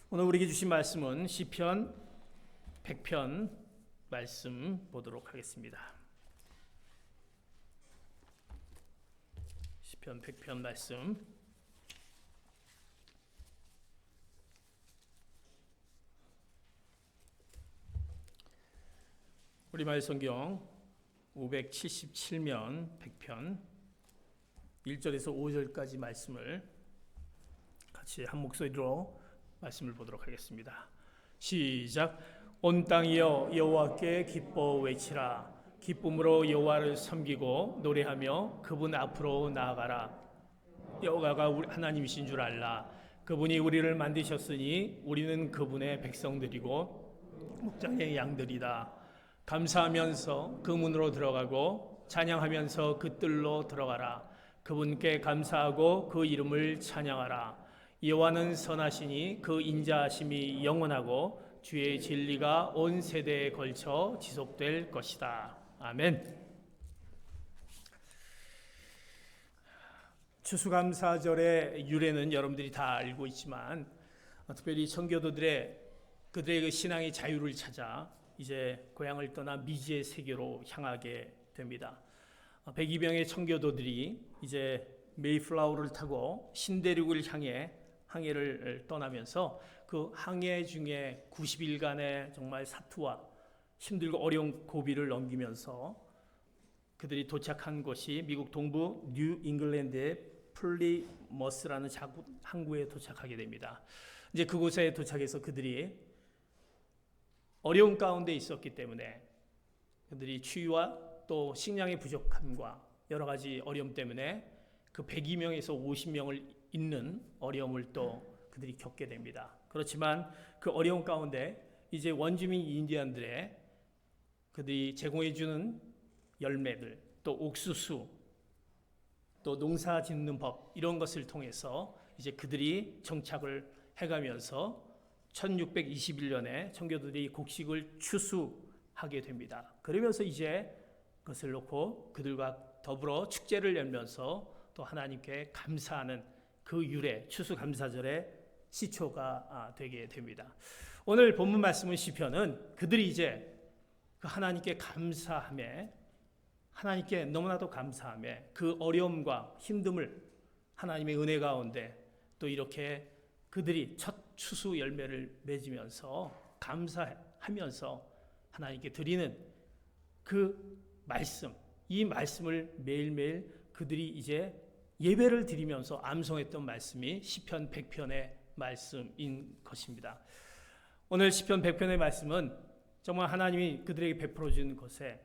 오늘 우리에게 주신 말씀은 시편 100편 말씀 보도록 하겠습니다. 시편 100편 말씀 우리말 성경 577면 100편 1절에서 5절까지 말씀을 같이 한 목소리로 말씀을 보도록 하겠습니다. 시작. 온 땅이여 여호와께 기뻐 외치라. 기쁨으로 여호와를 섬기고 노래하며 그분 앞으로 나아가라. 여호와가 우리 하나님이신 줄 알라. 그분이 우리를 만드셨으니 우리는 그분의 백성들이고 목장의 양들이다. 감사하면서 그 문으로 들어가고 찬양하면서 그 뜰로 들어가라. 그분께 감사하고 그 이름을 찬양하라. 여호와는 선하시니 그 인자하심이 영원하고 주의 진리가 온 세대에 걸쳐 지속될 것이다. 아멘. 추수감사절의 유래는 여러분들이 다 알고 있지만 특별히 청교도들의 그들의 그 신앙의 자유를 찾아 이제 고향을 떠나 미지의 세계로 향하게 됩니다. 102명의 청교도들이 이제 메이플라워를 타고 신대륙을 향해 항해를 떠나면서 그 항해 중에 90일간의 정말 사투와 힘들고 어려운 고비를 넘기면서 그들이 도착한 곳이 미국 동부 뉴 잉글랜드의 플리머스라는 작은 항구에 도착하게 됩니다. 이제 그곳에 도착해서 그들이 어려운 가운데 있었기 때문에 그들이 추위와 또 식량의 부족함과 여러 가지 어려움 때문에 그 102명에서 50명을 잇는 어려움을 또 그들이 겪게 됩니다. 그렇지만 그 어려움 가운데 이제 원주민 인디언들의 그들이 제공해주는 열매들, 또 옥수수, 또 농사 짓는 법 이런 것을 통해서 이제 그들이 정착을 해가면서 1621년에 청교도들이 곡식을 추수하게 됩니다. 그러면서 이제 그것을 놓고 그들과 더불어 축제를 열면서 또 하나님께 감사하는 그 유래 추수감사절의 시초가 되게 됩니다. 오늘 본문 말씀은 시편은 그들이 이제 그 하나님께 감사함에 하나님께 너무나도 감사함에 그 어려움과 힘듦을 하나님의 은혜 가운데 또 이렇게 그들이 첫 추수 열매를 맺으면서 감사하면서 하나님께 드리는 그 말씀, 이 말씀을 매일매일 그들이 이제 예배를 드리면서 암송했던 말씀이 시편 100편의 말씀인 것입니다. 오늘 시편 100편의 말씀은 정말 하나님이 그들에게 베풀어 준 것에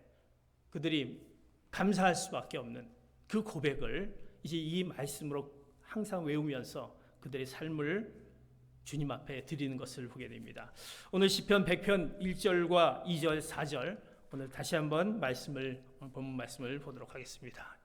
그들이 감사할 수밖에 없는 그 고백을 이제 이 말씀으로 항상 외우면서 그들의 삶을 주님 앞에 드리는 것을 보게 됩니다. 오늘 시편 100편 1절과 2절, 4절 오늘 다시 한번 본문 말씀을 보도록 하겠습니다.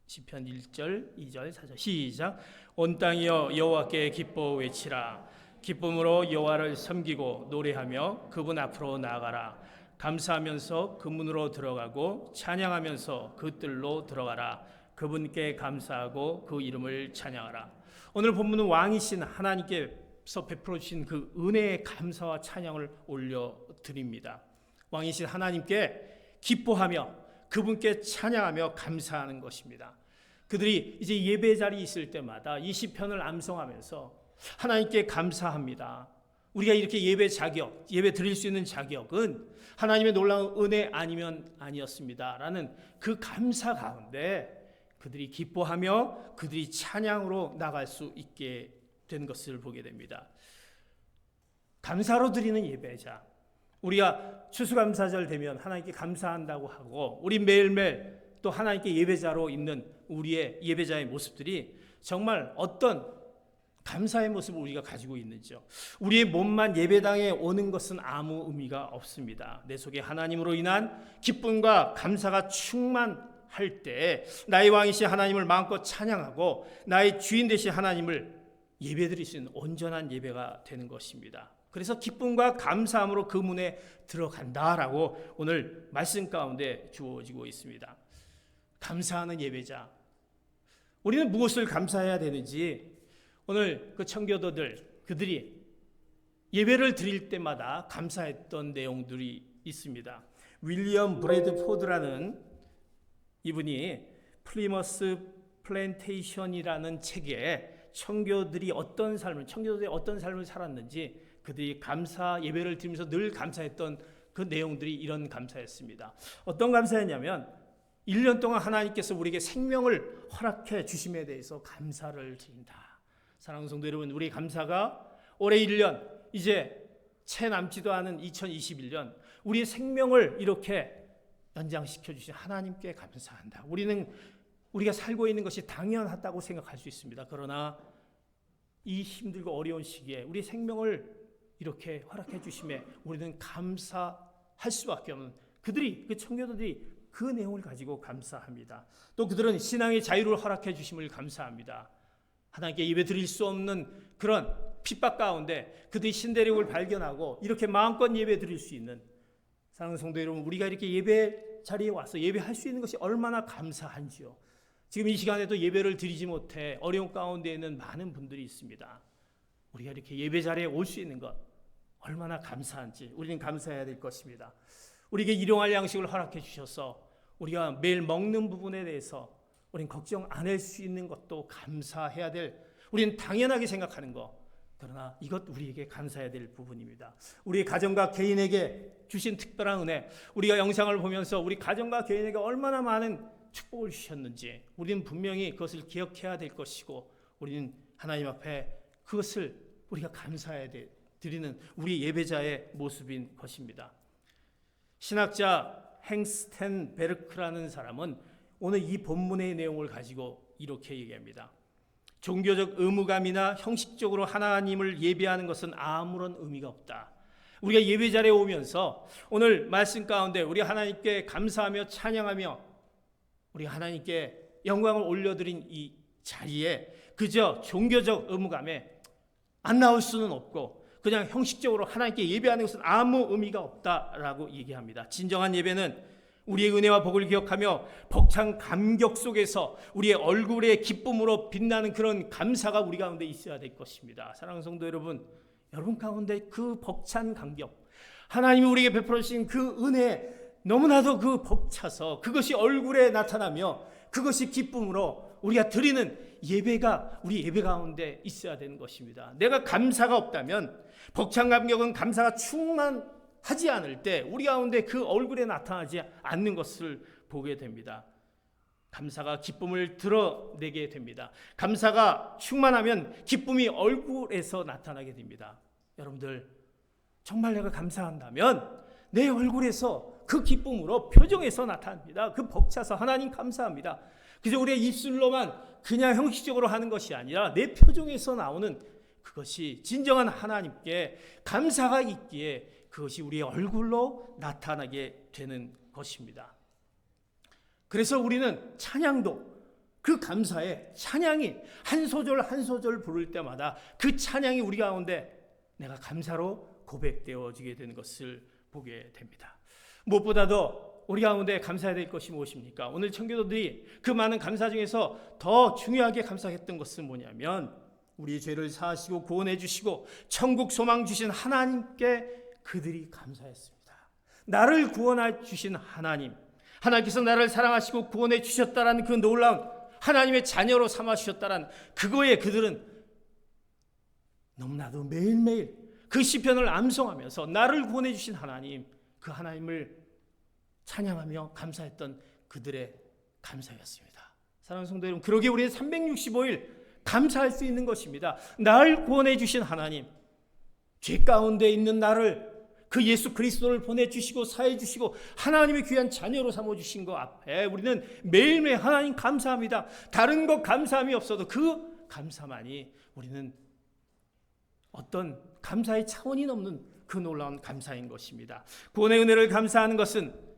시편 1절, 2절, 4절 시작. 온 땅이여 여호와께 기뻐 외치라. 기쁨으로 여호와를 섬기고 노래하며 그분 앞으로 나아가라. 감사하면서 그 문으로 들어가고 찬양하면서 그 뜰로 들어가라. 그분께 감사하고 그 이름을 찬양하라. 오늘 본문은 왕이신 하나님께서 베풀어 주신 그 은혜의 감사와 찬양을 올려드립니다. 왕이신 하나님께 기뻐하며 그분께 찬양하며 감사하는 것입니다. 그들이 이제 예배 자리에 있을 때마다 이 시편을 암송하면서 하나님께 감사합니다. 우리가 이렇게 예배 드릴 수 있는 자격은 하나님의 놀라운 은혜 아니면 아니었습니다. 라는 그 감사 가운데 그들이 기뻐하며 그들이 찬양으로 나갈 수 있게 된 것을 보게 됩니다. 감사로 드리는 예배자. 우리가 추수감사절 되면 하나님께 감사한다고 하고 우리 매일매일 또 하나님께 예배자로 있는 우리의 예배자의 모습들이 정말 어떤 감사의 모습을 우리가 가지고 있는지요. 우리의 몸만 예배당에 오는 것은 아무 의미가 없습니다. 내 속에 하나님으로 인한 기쁨과 감사가 충만할 때 나의 왕이신 하나님을 마음껏 찬양하고 나의 주인 되신 하나님을 예배드릴 수 있는 온전한 예배가 되는 것입니다. 그래서 기쁨과 감사함으로 그 문에 들어간다라고 오늘 말씀 가운데 주어지고 있습니다. 감사하는 예배자. 우리는 무엇을 감사해야 되는지 오늘 그 청교도들 그들이 예배를 드릴 때마다 감사했던 내용들이 있습니다. 윌리엄 브래드포드라는 이분이 플리머스 플랜테이션이라는 책에 청교들이 어떤 삶을 살았는지 그들이 감사 예배를 드리면서 늘 감사했던 그 내용들이 이런 감사였습니다. 어떤 감사였냐면 1년 동안 하나님께서 우리에게 생명을 허락해 주심에 대해서 감사를 드린다. 사랑하는 성도 여러분, 우리 감사가 올해 1년 이제 채 남지도 않은 2021년 우리의 생명을 이렇게 연장시켜 주신 하나님께 감사한다. 우리가 살고 있는 것이 당연하다고 생각할 수 있습니다. 그러나 이 힘들고 어려운 시기에 우리 생명을 이렇게 허락해 주심에 우리는 감사할 수밖에 없는 그 청교도들이 그 내용을 가지고 감사합니다. 또 그들은 신앙의 자유를 허락해 주심을 감사합니다. 하나님께 예배 드릴 수 없는 그런 핍박 가운데 그들이 신대륙을 발견하고 이렇게 마음껏 예배 드릴 수 있는, 사랑하는 성도 여러분, 우리가 이렇게 예배 자리에 와서 예배할 수 있는 것이 얼마나 감사한지요. 지금 이 시간에도 예배를 드리지 못해 어려운 가운데 있는 많은 분들이 있습니다. 우리가 이렇게 예배 자리에 올 수 있는 것 얼마나 감사한지 우리는 감사해야 될 것입니다. 우리에게 일용할 양식을 허락해 주셔서 우리가 매일 먹는 부분에 대해서 우리는 걱정 안 할 수 있는 것도 감사해야 될, 우리는 당연하게 생각하는 것, 그러나 이것 우리에게 감사해야 될 부분입니다. 우리 가정과 개인에게 주신 특별한 은혜, 우리가 영상을 보면서 우리 가정과 개인에게 얼마나 많은 축복을 주셨는지 우리는 분명히 그것을 기억해야 될 것이고, 우리는 하나님 앞에 그것을 우리가 감사해야 드리는 우리 예배자의 모습인 것입니다. 신학자 행스텐베르크라는 사람은 오늘 이 본문의 내용을 가지고 이렇게 얘기합니다. 종교적 의무감이나 형식적으로 하나님을 예배하는 것은 아무런 의미가 없다. 우리가 예배 자리에 오면서 오늘 말씀 가운데 우리 하나님께 감사하며 찬양하며 우리 하나님께 영광을 올려드린 이 자리에 그저 종교적 의무감에 안 나올 수는 없고 그냥 형식적으로 하나님께 예배하는 것은 아무 의미가 없다라고 얘기합니다. 진정한 예배는 우리의 은혜와 복을 기억하며 벅찬 감격 속에서 우리의 얼굴에 기쁨으로 빛나는 그런 감사가 우리 가운데 있어야 될 것입니다. 사랑하는 성도 여러분, 여러분 가운데 그 벅찬 감격, 하나님이 우리에게 베풀어 주신 그 은혜 너무나도 그 벅차서 그것이 얼굴에 나타나며 그것이 기쁨으로 우리가 드리는 예배가 우리 예배 가운데 있어야 되는 것입니다. 내가 감사가 없다면, 벅찬 감격은 감사가 충만하지 않을 때 우리 가운데 그 얼굴에 나타나지 않는 것을 보게 됩니다. 감사가 기쁨을 드러내게 됩니다. 감사가 충만하면 기쁨이 얼굴에서 나타나게 됩니다. 여러분들, 정말 내가 감사한다면 내 얼굴에서 그 기쁨으로 표정에서 나타납니다. 그 벅차서 하나님 감사합니다. 그저 우리의 입술로만 그냥 형식적으로 하는 것이 아니라 내 표정에서 나오는 그것이 진정한 하나님께 감사가 있기에 그것이 우리의 얼굴로 나타나게 되는 것입니다. 그래서 우리는 찬양도 그 감사의 찬양이 한 소절 한 소절 부를 때마다 그 찬양이 우리 가운데 내가 감사로 고백되어지게 되는 것을 보게 됩니다. 무엇보다도 우리 가운데 감사해야 될 것이 무엇입니까? 오늘 청교도들이 그 많은 감사 중에서 더 중요하게 감사했던 것은 뭐냐면 우리의 죄를 사하시고 구원해 주시고 천국 소망 주신 하나님께 그들이 감사했습니다. 나를 구원해 주신 하나님, 하나님께서 나를 사랑하시고 구원해 주셨다라는 그 놀라운 하나님의 자녀로 삼아 주셨다라는 그거에 그들은 너무나도 매일매일 그 시편을 암송하면서 나를 구원해 주신 하나님, 그 하나님을 찬양하며 감사했던 그들의 감사였습니다. 사랑하는 성도 여러분, 그러기에 우리는 365일 감사할 수 있는 것입니다. 나를 구원해 주신 하나님, 죄 가운데 있는 나를 그 예수 그리스도를 보내주시고 사해 주시고 하나님의 귀한 자녀로 삼아주신 것 앞에 우리는 매일매일 하나님 감사합니다. 다른 것 감사함이 없어도 그 감사만이 우리는 어떤 감사의 차원이 넘는 그 놀라운 감사인 것입니다. 구원의 은혜를 감사하는 것은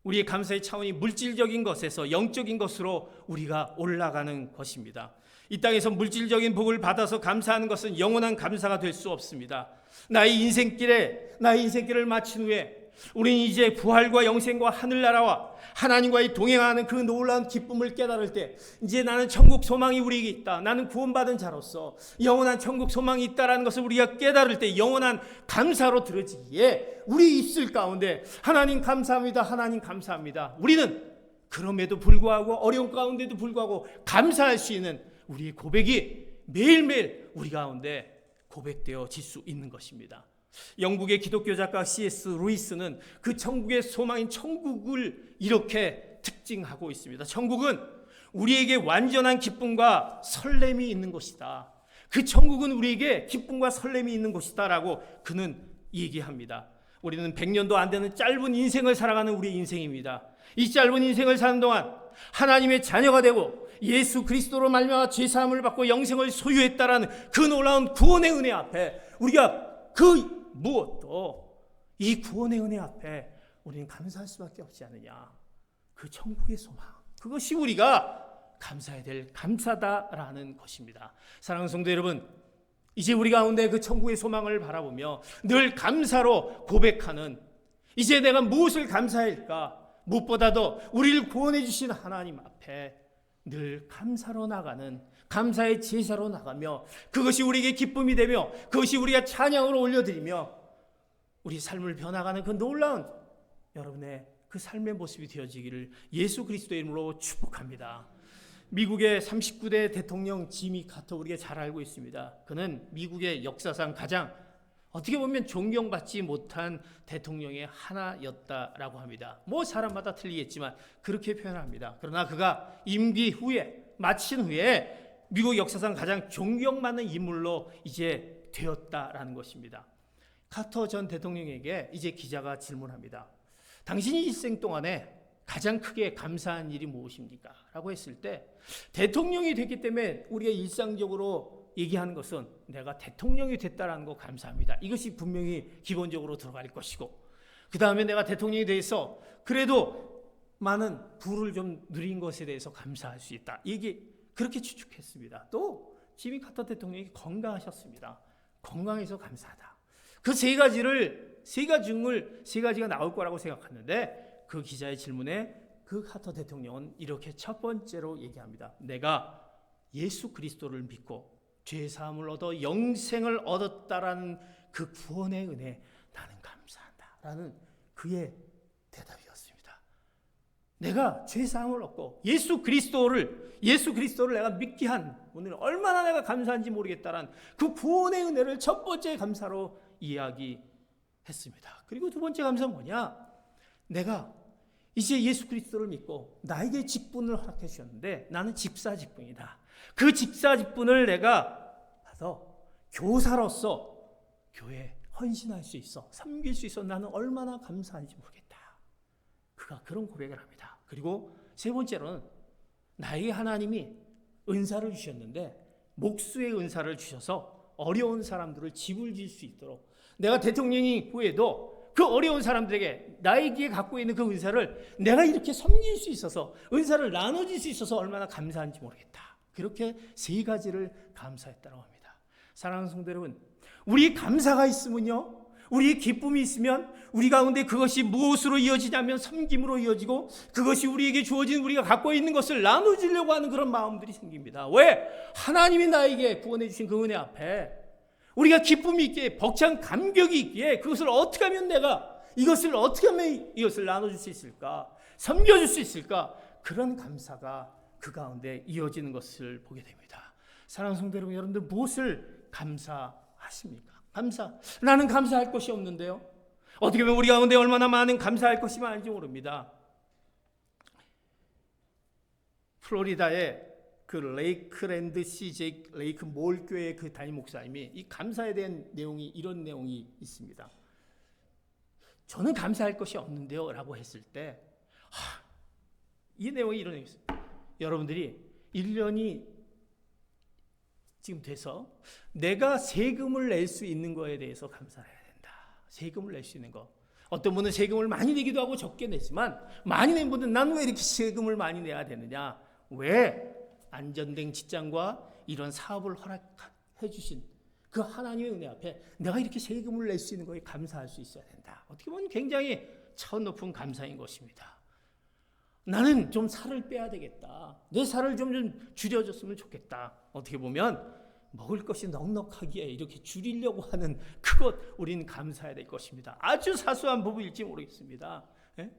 우리의 감사의 차원이 물질적인 것에서 영적인 것으로 우리가 올라가는 것입니다. 이 땅에서 물질적인 복을 받아서 감사하는 것은 영원한 감사가 될 수 없습니다. 나의 인생길을 마친 후에 우리는 이제 부활과 영생과 하늘나라와 하나님과의 동행하는 그 놀라운 기쁨을 깨달을 때 이제 나는 천국 소망이 우리에게 있다. 나는 구원받은 자로서 영원한 천국 소망이 있다라는 것을 우리가 깨달을 때 영원한 감사로 들어지기에 우리 입술 가운데 하나님 감사합니다. 하나님 감사합니다. 우리는 그럼에도 불구하고 어려운 가운데도 불구하고 감사할 수 있는 우리의 고백이 매일매일 우리 가운데 고백되어질 수 있는 것입니다. 영국의 기독교 작가 C.S. 루이스는 그 천국의 소망인 천국을 이렇게 특징하고 있습니다. 천국은 우리에게 완전한 기쁨과 설렘이 있는 곳이다. 그 천국은 우리에게 기쁨과 설렘이 있는 곳이다 라고 그는 얘기합니다. 우리는 100년도 안 되는 짧은 인생을 살아가는 우리의 인생입니다. 이 짧은 인생을 사는 동안 하나님의 자녀가 되고 예수 그리스도로 말미암아 죄사함을 받고 영생을 소유했다라는 그 놀라운 구원의 은혜 앞에 우리가 그 무엇도 이 구원의 은혜 앞에 우리는 감사할 수밖에 없지 않느냐. 그 천국의 소망, 그것이 우리가 감사해야 될 감사다라는 것입니다. 사랑하는 성도 여러분, 이제 우리 가운데 그 천국의 소망을 바라보며 늘 감사로 고백하는, 이제 내가 무엇을 감사할까? 무엇보다도 우리를 구원해 주신 하나님 앞에 늘 감사로 나가는, 감사의 제사로 나가며 그것이 우리에게 기쁨이 되며 그것이 우리가 찬양으로 올려드리며 우리 삶을 변화가는 그 놀라운 여러분의 그 삶의 모습이 되어지기를 예수 그리스도의 이름으로 축복합니다. 미국의 39대 대통령 지미 카터, 우리가 잘 알고 있습니다. 그는 미국의 역사상 가장 어떻게 보면 존경받지 못한 대통령의 하나였다라고 합니다. 뭐 사람마다 틀리겠지만 그렇게 표현합니다. 그러나 그가 임기 후에, 마친 후에 미국 역사상 가장 존경받는 인물로 이제 되었다라는 것입니다. 카터 전 대통령에게 이제 기자가 질문합니다. 당신이 일생 동안에 가장 크게 감사한 일이 무엇입니까? 라고 했을 때 대통령이 됐기 때문에 우리가 일상적으로 얘기하는 것은 내가 대통령이 됐다라는 거 감사합니다. 이것이 분명히 기본적으로 들어갈 것이고, 그 다음에 내가 대통령이 돼서 그래도 많은 부를 좀 누린 것에 대해서 감사할 수 있다. 이게 그렇게 추측했습니다. 또 지미 카터 대통령이 건강하셨습니다. 건강해서 감사하다. 그 세 가지가 나올 거라고 생각했는데 그 기자의 질문에 그 카터 대통령은 이렇게 첫 번째로 얘기합니다. 내가 예수 그리스도를 믿고 죄사함을 얻어 영생을 얻었다라는 그 구원의 은혜, 나는 감사한다라는 그의 대답이었습니다. 내가 죄사함을 얻고 예수 그리스도를 내가 믿게 한 오늘 얼마나 내가 감사한지 모르겠다라는 그 구원의 은혜를 첫 번째 감사로 이야기했습니다. 그리고 두 번째 감사는 뭐냐? 내가 이제 예수 그리스도를 믿고 나에게 직분을 허락해 주셨는데 나는 집사 직분이다. 그 집사 직분을 내가 받아 교사로서 교회에 헌신할 수 있어, 섬길 수 있어. 나는 얼마나 감사한지 모르겠다. 그가 그런 고백을 합니다. 그리고 세 번째로는 나에게 하나님이 은사를 주셨는데 목수의 은사를 주셔서 어려운 사람들을 집을 지을 수 있도록, 내가 대통령이 후에도 그 어려운 사람들에게 나에게 갖고 있는 그 은사를 내가 이렇게 섬길 수 있어서, 은사를 나눠줄 수 있어서 얼마나 감사한지 모르겠다. 그렇게 세 가지를 감사했다고 합니다. 사랑하는 성도 여러분, 우리 감사가 있으면요, 우리의 기쁨이 있으면 우리 가운데 그것이 무엇으로 이어지냐면 섬김으로 이어지고, 그것이 우리에게 주어진, 우리가 갖고 있는 것을 나눠주려고 하는 그런 마음들이 생깁니다. 왜? 하나님이 나에게 구원해 주신 그 은혜 앞에 우리가 기쁨이 있기에, 벅찬 감격이 있기에 그것을 어떻게 하면 내가 이것을 어떻게 하면 이것을 나눠줄 수 있을까, 섬겨줄 수 있을까, 그런 감사가 그 가운데 이어지는 것을 보게 됩니다. 사랑하는 성도 여러분, 여러분들 무엇을 감사하십니까? 나는 감사할 것이 없는데요. 어떻게 보면 우리 가운데 얼마나 많은 감사할 것이 많은지 모릅니다. 플로리다의 그 레이크랜드 CJ 레이크 몰 교회 그 담임 목사님이 이 감사에 대한 내용이, 이런 내용이 있습니다. 저는 감사할 것이 없는데요 라고 했을 때 이 내용이 이런 내용이 있어요. 여러분들이 1년이 지금 돼서 내가 세금을 낼 수 있는 거에 대해서 감사해야 된다. 세금을 낼 수 있는 거. 어떤 분은 세금을 많이 내기도 하고 적게 내지만, 많이 낸 분은 난 왜 이렇게 세금을 많이 내야 되느냐? 왜? 안전된 직장과 이런 사업을 허락해 주신 그 하나님의 은혜 앞에 내가 이렇게 세금을 낼 수 있는 거에 감사할 수 있어야 된다. 어떻게 보면 굉장히 차원 높은 감사인 것입니다. 나는 좀 살을 빼야 되겠다. 내 살을 좀 줄여줬으면 좋겠다. 어떻게 보면 먹을 것이 넉넉하기에 이렇게 줄이려고 하는 그것 우리는 감사해야 될 것입니다. 아주 사소한 부분일지 모르겠습니다. 예?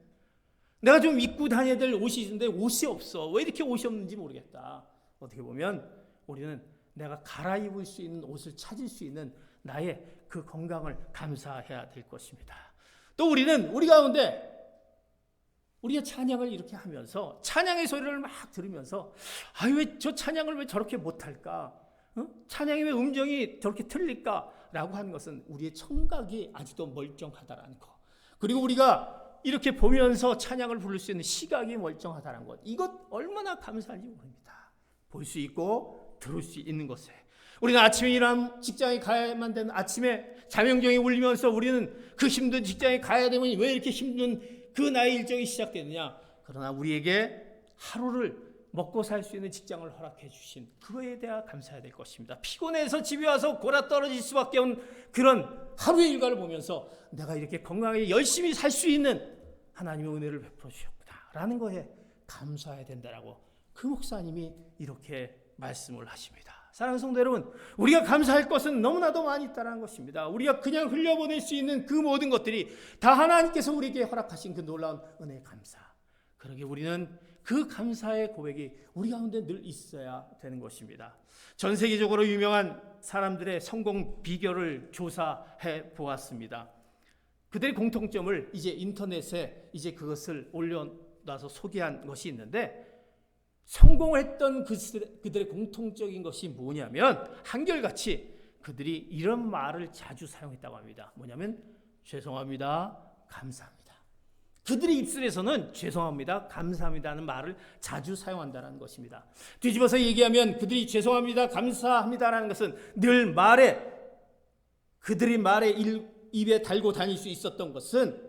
내가 좀 입고 다녀야 될 옷이 있는데 옷이 없어. 왜 이렇게 옷이 없는지 모르겠다. 어떻게 보면 우리는 내가 갈아입을 수 있는 옷을 찾을 수 있는 나의 그 건강을 감사해야 될 것입니다. 또 우리는 우리 가운데 우리가 찬양을 이렇게 하면서 찬양의 소리를 막 들으면서 왜 저 찬양을 왜 저렇게 못할까? 찬양의 왜 음정이 저렇게 틀릴까? 라고 하는 것은 우리의 청각이 아직도 멀쩡하다라는 것. 그리고 우리가 이렇게 보면서 찬양을 부를 수 있는 시각이 멀쩡하다는 것. 이것 얼마나 감사한지 모릅니다. 볼 수 있고 들을 수 있는 것에. 우리는 아침에 일하면 직장에 가야만 되는 아침에 자명종이 울리면서 우리는 그 힘든 직장에 가야 되면 왜 이렇게 힘든 그 나의 일정이 시작되느냐. 그러나 우리에게 하루를 먹고 살 수 있는 직장을 허락해 주신 그거에 대해 감사해야 될 것입니다. 피곤해서 집에 와서 골아 떨어질 수밖에 없는 그런 하루의 일과를 보면서 내가 이렇게 건강하게 열심히 살 수 있는 하나님의 은혜를 베풀어 주셨구나라는 거에 감사해야 된다라고 그 목사님이 이렇게 말씀을 하십니다. 사랑하는 성도 여러분, 우리가 감사할 것은 너무나도 많이 있다는 것입니다. 우리가 그냥 흘려보낼 수 있는 그 모든 것들이 다 하나님께서 우리에게 허락하신 그 놀라운 은혜의 감사. 그러게 우리는 그 감사의 고백이 우리 가운데 늘 있어야 되는 것입니다. 전 세계적으로 유명한 사람들의 성공 비결을 조사해 보았습니다. 그들의 공통점을 이제 인터넷에 이제 그것을 올려놔서 소개한 것이 있는데 성공했던 그들의 공통적인 것이 뭐냐면 한결같이 그들이 이런 말을 자주 사용했다고 합니다. 뭐냐면 죄송합니다, 감사합니다. 그들의 입술에서는 죄송합니다, 감사합니다는 말을 자주 사용한다는 것입니다. 뒤집어서 얘기하면 그들이 죄송합니다, 감사합니다라는 것은 늘 그들이 말에 입에 달고 다닐 수 있었던 것은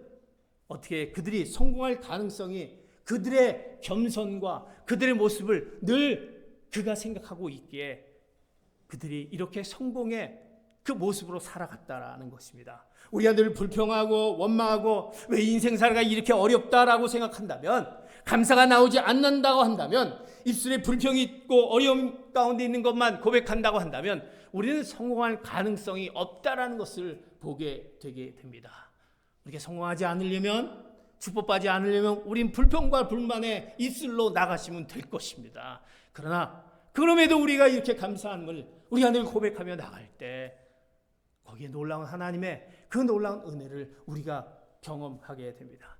어떻게 그들이 성공할 가능성이 그들의 겸손과 그들의 모습을 늘 그가 생각하고 있기에 그들이 이렇게 성공의 그 모습으로 살아갔다라는 것입니다. 우리가 늘 불평하고 원망하고 왜 인생살이가 이렇게 어렵다라고 생각한다면, 감사가 나오지 않는다고 한다면, 입술에 불평이 있고 어려움 가운데 있는 것만 고백한다고 한다면 우리는 성공할 가능성이 없다라는 것을 보게 되게 됩니다. 이렇게 성공하지 않으려면, 축복받지 않으려면 우린 불평과 불만의 입술로 나가시면 될 것입니다. 그러나 그럼에도 우리가 이렇게 감사함을 우리가 늘 고백하며 나갈 때 거기에 놀라운 하나님의 그 놀라운 은혜를 우리가 경험하게 됩니다.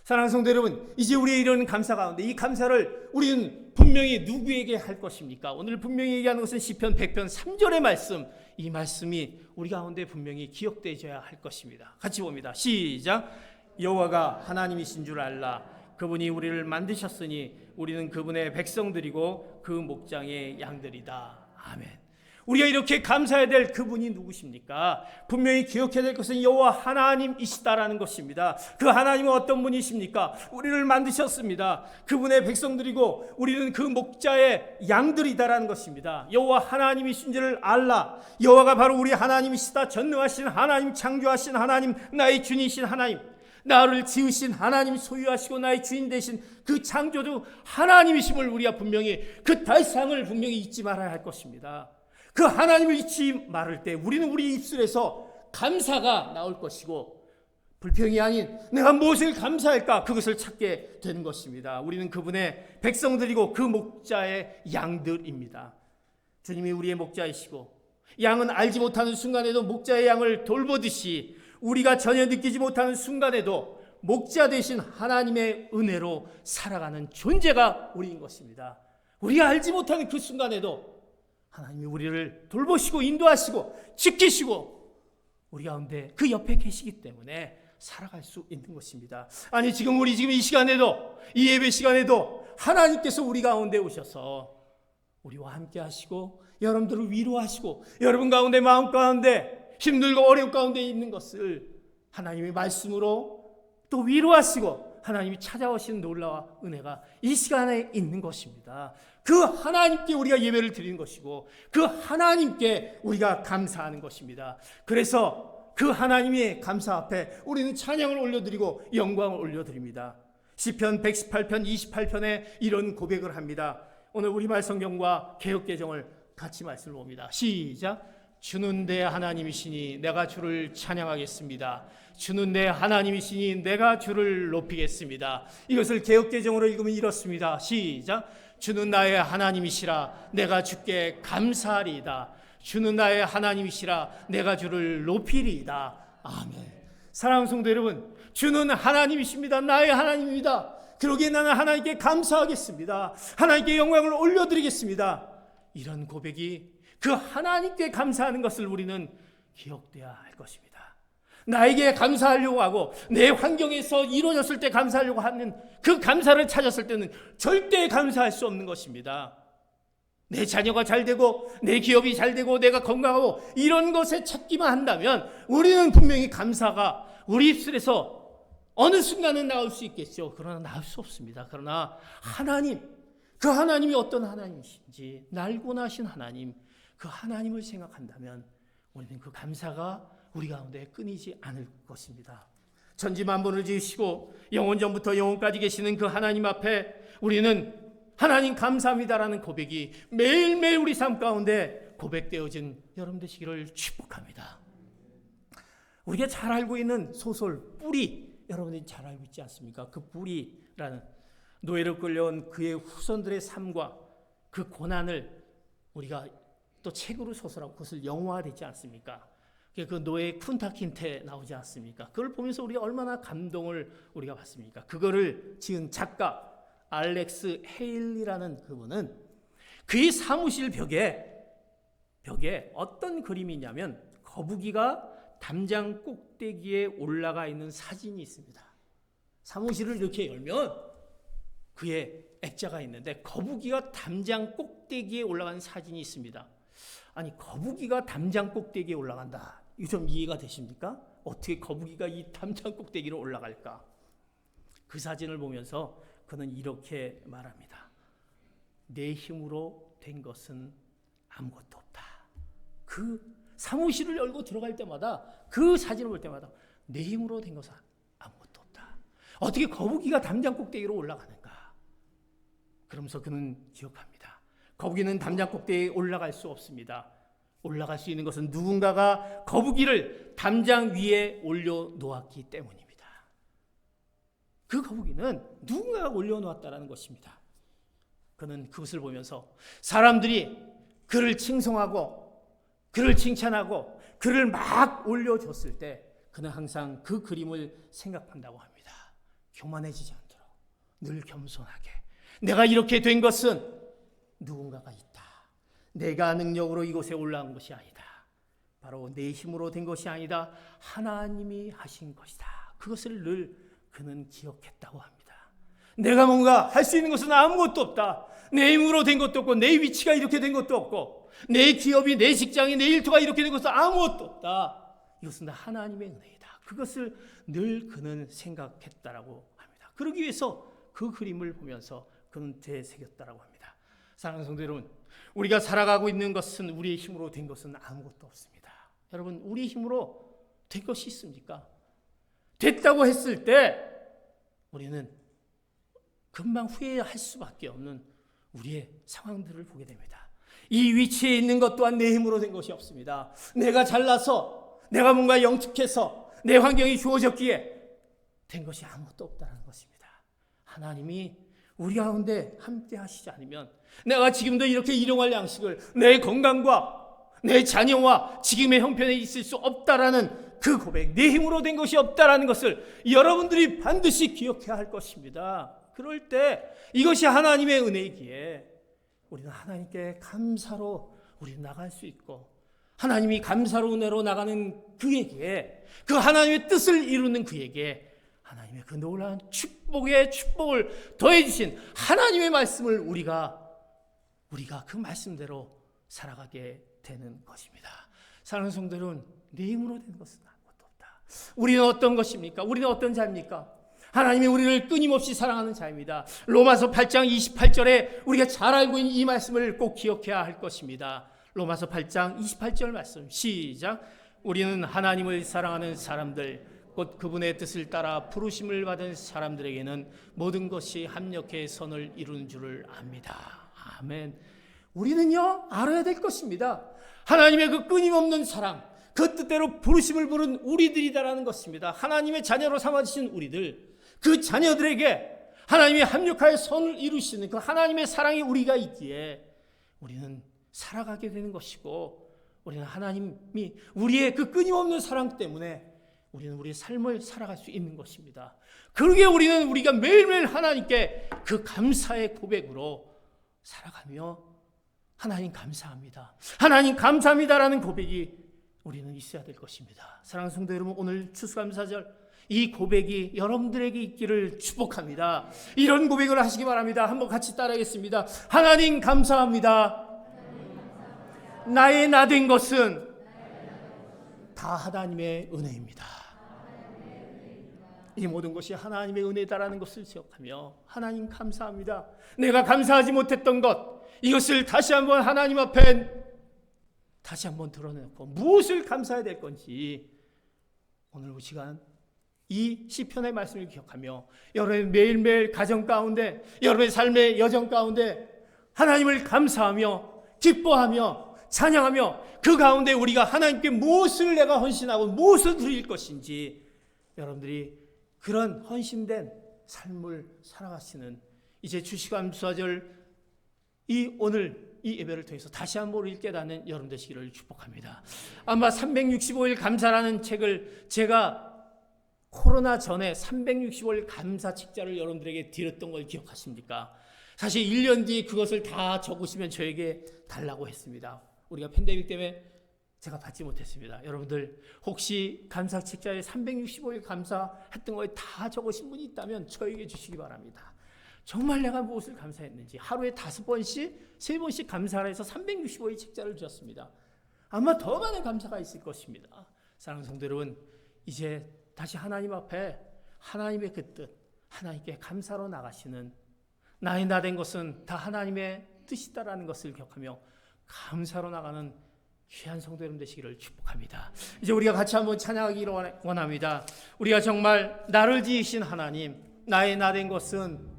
사랑하는 성도 여러분, 이제 우리의 이런 감사 가운데 이 감사를 우리는 분명히 누구에게 할 것입니까? 오늘 분명히 얘기하는 것은 시편 100편 3절의 말씀, 이 말씀이 우리 가운데 분명히 기억되어야 할 것입니다. 같이 봅니다. 시작. 여호와가 하나님이신 줄 알라. 그분이 우리를 만드셨으니 우리는 그분의 백성들이고 그 목장의 양들이다. 아멘. 우리가 이렇게 감사해야 될 그분이 누구십니까? 분명히 기억해야 될 것은 여호와 하나님이시다라는 것입니다. 그 하나님은 어떤 분이십니까? 우리를 만드셨습니다. 그분의 백성들이고 우리는 그 목자의 양들이다라는 것입니다. 여호와 하나님이신 줄 알라. 여호와가 바로 우리 하나님이시다. 전능하신 하나님, 창조하신 하나님, 나의 주님이신 하나님, 나를 지으신 하나님, 소유하시고 나의 주인 되신 그 창조주 하나님이심을 우리가 분명히 그 달상을 분명히 잊지 말아야 할 것입니다. 그 하나님을 잊지 말을 때 우리는 우리 입술에서 감사가 나올 것이고 불평이 아닌 내가 무엇을 감사할까 그것을 찾게 되는 것입니다. 우리는 그분의 백성들이고 그 목자의 양들입니다. 주님이 우리의 목자이시고 양은 알지 못하는 순간에도 목자의 양을 돌보듯이 우리가 전혀 느끼지 못하는 순간에도 목자 되신 하나님의 은혜로 살아가는 존재가 우리인 것입니다. 우리가 알지 못하는 그 순간에도 하나님이 우리를 돌보시고 인도하시고 지키시고 우리 가운데 그 옆에 계시기 때문에 살아갈 수 있는 것입니다. 아니 지금 이 시간에도 이 예배 시간에도 하나님께서 우리 가운데 오셔서 우리와 함께 하시고 여러분들을 위로하시고 여러분 가운데 마음 가운데 힘들고 어려움 가운데 있는 것을 하나님의 말씀으로 또 위로하시고 하나님이 찾아오시는 놀라운 은혜가 이 시간에 있는 것입니다. 그 하나님께 우리가 예배를 드리는 것이고 그 하나님께 우리가 감사하는 것입니다. 그래서 그 하나님의 감사 앞에 우리는 찬양을 올려드리고 영광을 올려드립니다. 시편 118편 28편에 이런 고백을 합니다. 오늘 우리말 성경과 개역개정을 같이 말씀을 봅니다. 시작. 주는 내 하나님이시니 내가 주를 찬양하겠습니다. 주는 내 하나님이시니 내가 주를 높이겠습니다. 이것을 개역개정으로 읽으면 이렇습니다. 시작. 주는 나의 하나님이시라 내가 주께 감사하리이다. 주는 나의 하나님이시라 내가 주를 높이리이다. 아멘. 사랑하는 성도 여러분, 주는 하나님이십니다. 나의 하나님입니다. 그러기에 나는 하나님께 감사하겠습니다. 하나님께 영광을 올려드리겠습니다. 이런 고백이 그 하나님께 감사하는 것을 우리는 기억돼야 할 것입니다. 나에게 감사하려고 하고 내 환경에서 이루어졌을 때 감사하려고 하는 그 감사를 찾았을 때는 절대 감사할 수 없는 것입니다. 내 자녀가 잘 되고 내 기업이 잘 되고 내가 건강하고 이런 것에 찾기만 한다면 우리는 분명히 감사가 우리 입술에서 어느 순간은 나올 수 있겠죠. 그러나 나올 수 없습니다. 그러나 하나님, 그 하나님이 어떤 하나님이신지 날고 나신 하나님, 그 하나님을 생각한다면 우리는 그 감사가 우리 가운데 끊이지 않을 것입니다. 천지만물을 지으시고 영원전부터 영원까지 계시는 그 하나님 앞에 우리는 하나님 감사합니다라는 고백이 매일매일 우리 삶 가운데 고백되어진 여러분 되시기를 축복합니다. 우리가 잘 알고 있는 소설 뿌리, 여러분들이 잘 알고 있지 않습니까? 그 뿌리라는 노예로 끌려온 그의 후손들의 삶과 그 고난을 우리가 또 책으로 소설하고 그것을 영화화되지 않습니까? 그 노예 쿤타킨테 나오지 않습니까? 그걸 보면서 우리가 얼마나 감동을 우리가 받습니까? 그거를 지은 작가 알렉스 헤일리라는 그분은 그의 사무실 벽에 어떤 그림이 있냐면 거북이가 담장 꼭대기에 올라가 있는 사진이 있습니다. 사무실을 이렇게 열면 그의 액자가 있는데 거북이가 담장 꼭대기에 올라가는 사진이 있습니다. 아니, 거북이가 담장 꼭대기에 올라간다. 이거 좀 이해가 되십니까? 어떻게 거북이가 이 담장 꼭대기로 올라갈까? 그 사진을 보면서 그는 이렇게 말합니다. 내 힘으로 된 것은 아무것도 없다. 그 사무실을 열고 들어갈 때마다 그 사진을 볼 때마다 내 힘으로 된 것은 아무것도 없다. 어떻게 거북이가 담장 꼭대기로 올라가는가? 그러면서 그는 기억합니다. 거북이는 담장 꼭대기에 올라갈 수 없습니다. 올라갈 수 있는 것은 누군가가 거북이를 담장 위에 올려놓았기 때문입니다. 그 거북이는 누군가가 올려놓았다는 것입니다. 그는 그것을 보면서 사람들이 그를 칭송하고 그를 칭찬하고 그를 막 올려줬을 때 그는 항상 그 그림을 생각한다고 합니다. 교만해지지 않도록 늘 겸손하게 내가 이렇게 된 것은 누군가가 있다. 내가 능력으로 이곳에 올라온 것이 아니다. 바로 내 힘으로 된 것이 아니다. 하나님이 하신 것이다. 그것을 늘 그는 기억했다고 합니다. 내가 뭔가 할 수 있는 것은 아무것도 없다. 내 힘으로 된 것도 없고 내 위치가 이렇게 된 것도 없고 내 기업이 내 직장이 내 일터가 이렇게 된 것은 아무것도 없다. 이것은 하나님의 은혜이다. 그것을 늘 그는 생각했다라고 합니다. 그러기 위해서 그 그림을 보면서 그는 되새겼다라고 합니다. 사랑하는 성도 여러분, 우리가 살아가고 있는 것은 우리의 힘으로 된 것은 아무것도 없습니다. 여러분, 우리의 힘으로 된 것이 있습니까? 됐다고 했을 때 우리는 금방 후회할 수밖에 없는 우리의 상황들을 보게 됩니다. 이 위치에 있는 것 또한 내 힘으로 된 것이 없습니다. 내가 잘나서 내가 뭔가 영특해서 내 환경이 주어졌기에 된 것이 아무것도 없다는 것입니다. 하나님이 우리 가운데 함께 하시지 않으면 내가 지금도 이렇게 일용할 양식을 내 건강과 내 자녀와 지금의 형편에 있을 수 없다라는 그 고백, 내 힘으로 된 것이 없다라는 것을 여러분들이 반드시 기억해야 할 것입니다. 그럴 때 이것이 하나님의 은혜이기에 우리는 하나님께 감사로 우리는 나갈 수 있고 하나님이 감사로 은혜로 나가는 그에게 그 하나님의 뜻을 이루는 그에게 하나님의 그 놀라운 축복의 축복을 더해 주신 하나님의 말씀을 우리가 그 말씀대로 살아가게 되는 것입니다. 사랑하는 성도들은 내 힘으로 된 것은 아무것도 없다. 우리는 어떤 것입니까? 우리는 어떤 자입니까? 하나님이 우리를 끊임없이 사랑하는 자입니다. 로마서 8장 28절에 우리가 잘 알고 있는 이 말씀을 꼭 기억해야 할 것입니다. 로마서 8장 28절 말씀 시작. 우리는 하나님을 사랑하는 사람들 곧 그분의 뜻을 따라 부르심을 받은 사람들에게는 모든 것이 합력해 선을 이루는 줄을 압니다. 아멘. 우리는요 알아야 될 것입니다. 하나님의 그 끊임없는 사랑, 그 뜻대로 부르심을 부른 우리들이다라는 것입니다. 하나님의 자녀로 삼아주신 우리들, 그 자녀들에게 하나님이 합력하여 선을 이루시는 그 하나님의 사랑이 우리가 있기에 우리는 살아가게 되는 것이고, 우리는 하나님이 우리의 그 끊임없는 사랑 때문에 우리는 우리의 삶을 살아갈 수 있는 것입니다. 그러기에 우리가 매일매일 하나님께 그 감사의 고백으로 살아가며 하나님 감사합니다, 하나님 감사합니다라는 고백이 우리는 있어야 될 것입니다. 사랑하는 성도 여러분, 오늘 추수감사절 이 고백이 여러분들에게 있기를 축복합니다. 이런 고백을 하시기 바랍니다. 한번 같이 따라하겠습니다. 하나님 감사합니다. 나의 나 된 것은 다 하나님의 은혜입니다. 이 모든 것이 하나님의 은혜다라는 것을 기억하며 하나님 감사합니다. 내가 감사하지 못했던 것, 이것을 다시 한번 하나님 앞에 다시 한번 드러내고 무엇을 감사해야 될 건지 오늘 이 시간 이 시편의 말씀을 기억하며 여러분의 매일매일 가정 가운데, 여러분의 삶의 여정 가운데 하나님을 감사하며 기뻐하며 찬양하며 그 가운데 우리가 하나님께 무엇을 내가 헌신하고 무엇을 드릴 것인지 여러분들이 그런 헌신된 삶을 살아가시는 이제 추수감사절 오늘 이 예배를 통해서 다시 한번 우리를 깨닫는 여러분 되시기를 축복합니다. 아마 365일 감사라는 책을 제가 코로나 전에 365일 감사 책자를 여러분들에게 드렸던 걸 기억하십니까? 사실 1년 뒤에 그것을 다 적으시면 저에게 달라고 했습니다. 우리가 팬데믹 때문에 제가 받지 못했습니다. 여러분들 혹시 감사 책자에 365일 감사했던 거에 다 적으신 분이 있다면 저에게 주시기 바랍니다. 정말 내가 무엇을 감사했는지 하루에 5번씩 3번씩 감사를 해서 365일 책자를 주셨습니다. 아마 더 많은 감사가 있을 것입니다. 사랑하는 성도 여러분, 이제 다시 하나님 앞에 하나님의 그 뜻, 하나님께 감사로 나가시는 나의 나 된 것은 다 하나님의 뜻이다라는 것을 기억하며 감사로 나가는 귀한 성도 여러분 되시기를 축복합니다. 이제 우리가 같이 한번 찬양하기를 원합니다. 우리가 정말 나를 지으신 하나님, 나의 나 된 것은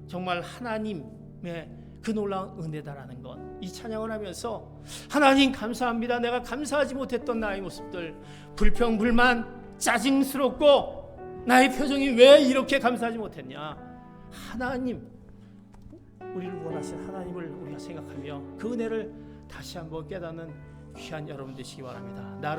정말 하나님의 그 놀라운 은혜다라는 것, 이 찬양을 하면서 하나님 감사합니다. 내가 감사하지 못했던 나의 모습들, 불평, 불만, 짜증스럽고 나의 표정이 왜 이렇게 감사하지 못했냐, 하나님, 우리를 원하신 하나님을 우리가 생각하며 그 은혜를 다시 한번 깨닫는 귀한 여러분 되시기 바랍니다. 나를